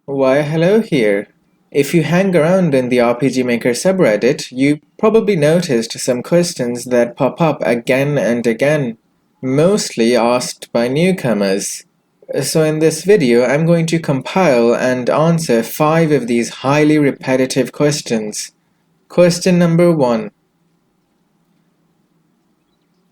Why, hello here. If you hang around in the RPGMaker subreddit, you probably noticed some questions that pop up again and again, mostly asked by newcomers. So in this video, I'm going to compile and answer 5 of these highly repetitive questions. Question number 1.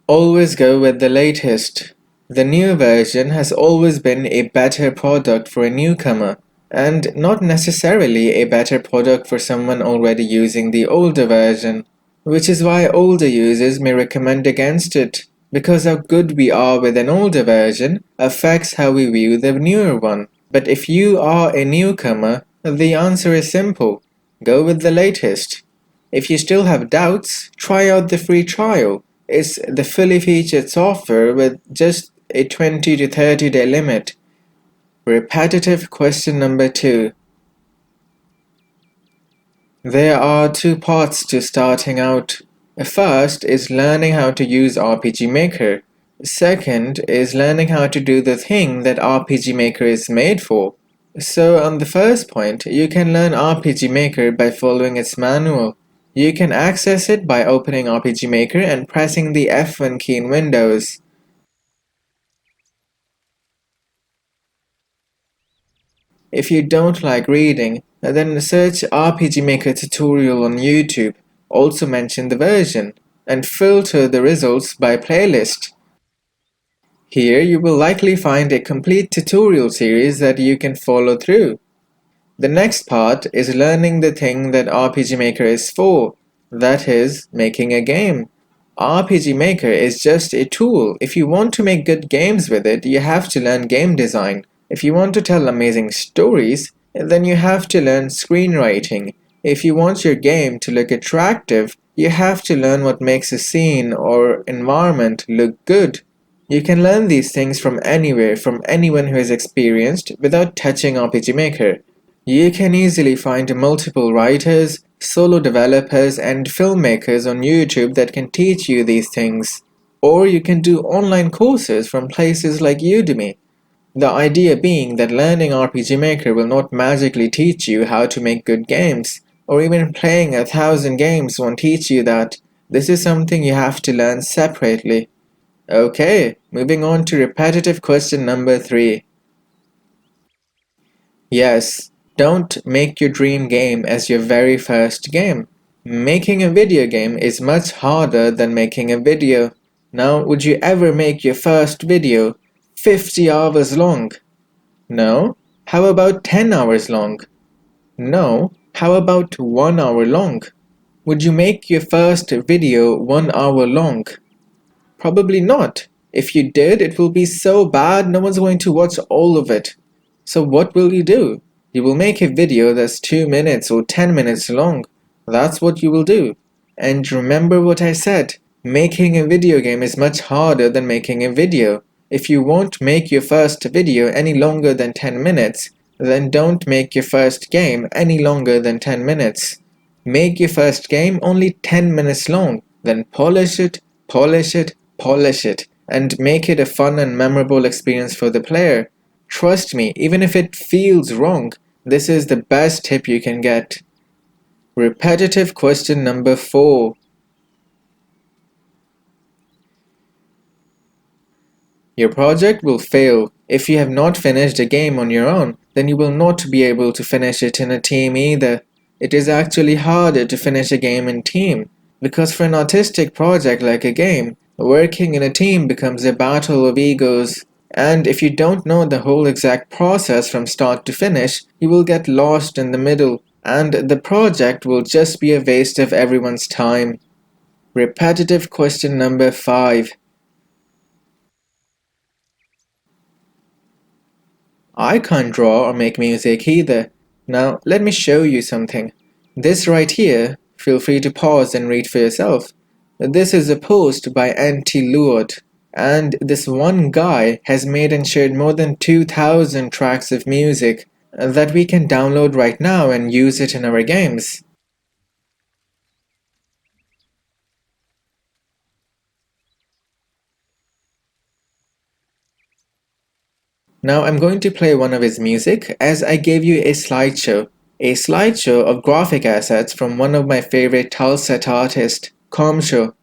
Always go with the latest. The new version has always been a better product for a newcomer, and not necessarily a better product for someone already using the older version, which is why older users may recommend against it, because how good we are with an older version affects how we view the newer one. But if you are a newcomer, the answer is simple: go with the latest. If you still have doubts, try out the free trial. It's the fully featured software with just a 20 to 30 day limit. Repetitive question number 2. There are 2 parts to starting out. First is learning how to use RPG Maker. Second is learning how to do the thing that RPG Maker is made for. So on the first point, you can learn RPG Maker by following its manual. You can access it by opening RPG Maker and pressing the F1 key in Windows. If you don't like reading, then search RPG Maker tutorial on YouTube, also mention the version, and filter the results by playlist. Here you will likely find a complete tutorial series that you can follow through. The next part is learning the thing that RPG Maker is for, that is, making a game. RPG Maker is just a tool. If you want to make good games with it, you have to learn game design. If you want to tell amazing stories, then you have to learn screenwriting. If you want your game to look attractive, you have to learn what makes a scene or environment look good. You can learn these things from anywhere, from anyone who is experienced, without touching RPG Maker. You can easily find multiple writers, solo developers, and filmmakers on YouTube that can teach you these things. Or you can do online courses from places like Udemy. The idea being that learning RPG Maker will not magically teach you how to make good games, or even playing 1,000 games won't teach you that. This is something you have to learn separately. Okay, moving on to repetitive question number 3. Yes, don't make your dream game as your very first game. Making a video game is much harder than making a video. Now, would you ever make your first video 50 hours long? No? How about 10 hours long? No? How about 1 hour long? Would you make your first video 1 hour long? Probably not. If you did, it will be so bad no one's going to watch all of it. So what will you do? You will make a video that's 2 minutes or 10 minutes long. That's what you will do. And remember what I said. Making a video game is much harder than making a video. If you won't make your first video any longer than 10 minutes, then don't make your first game any longer than 10 minutes. Make your first game only 10 minutes long, then polish it, polish it, polish it, and make it a fun and memorable experience for the player. Trust me, even if it feels wrong, this is the best tip you can get. Repetitive question number 4. Your project will fail. If you have not finished a game on your own, then you will not be able to finish it in a team either. It is actually harder to finish a game in team, because for an artistic project like a game, working in a team becomes a battle of egos. And if you don't know the whole exact process from start to finish, you will get lost in the middle, and the project will just be a waste of everyone's time. Repetitive question number 5. I can't draw or make music either. Now, let me show you something. This right here, feel free to pause and read for yourself. This is a post by Anti-Lured, and this one guy has made and shared more than 2,000 tracks of music that we can download right now and use it in our games. Now I'm going to play one of his music as I gave you a slideshow of graphic assets from one of my favorite tileset artists, Comshow.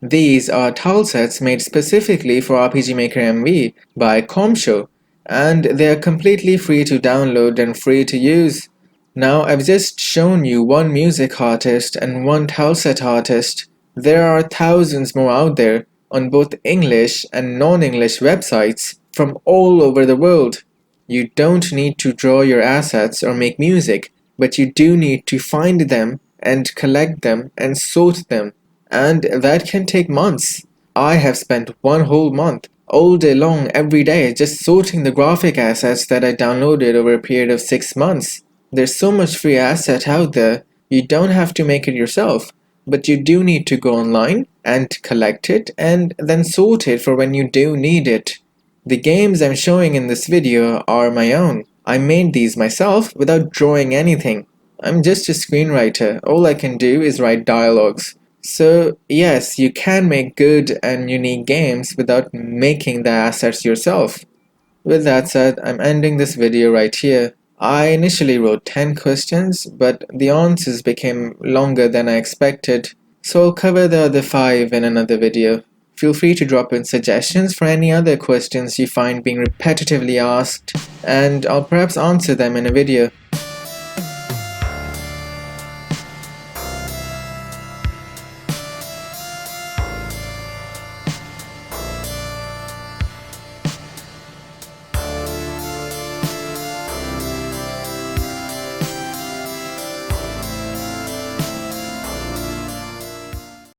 These are tilesets made specifically for RPGMaker MV by Comshow, and they are completely free to download and free to use. Now I've just shown you one music artist and one tileset artist. There are thousands more out there on both English and non-English websites from all over the world. You don't need to draw your assets or make music, but you do need to find them and collect them and sort them. And that can take months. I have spent one whole month, all day long, every day, just sorting the graphic assets that I downloaded over a period of 6 months. There's so much free asset out there, you don't have to make it yourself, but you do need to go online and collect it and then sort it for when you do need it. The games I'm showing in this video are my own. I made these myself without drawing anything. I'm just a screenwriter, all I can do is write dialogues. So yes, you can make good and unique games without making the assets yourself. With that said, I'm ending this video right here. I initially wrote 10 questions, but the answers became longer than I expected, so I'll cover the other 5 in another video. Feel free to drop in suggestions for any other questions you find being repetitively asked, and I'll perhaps answer them in a video.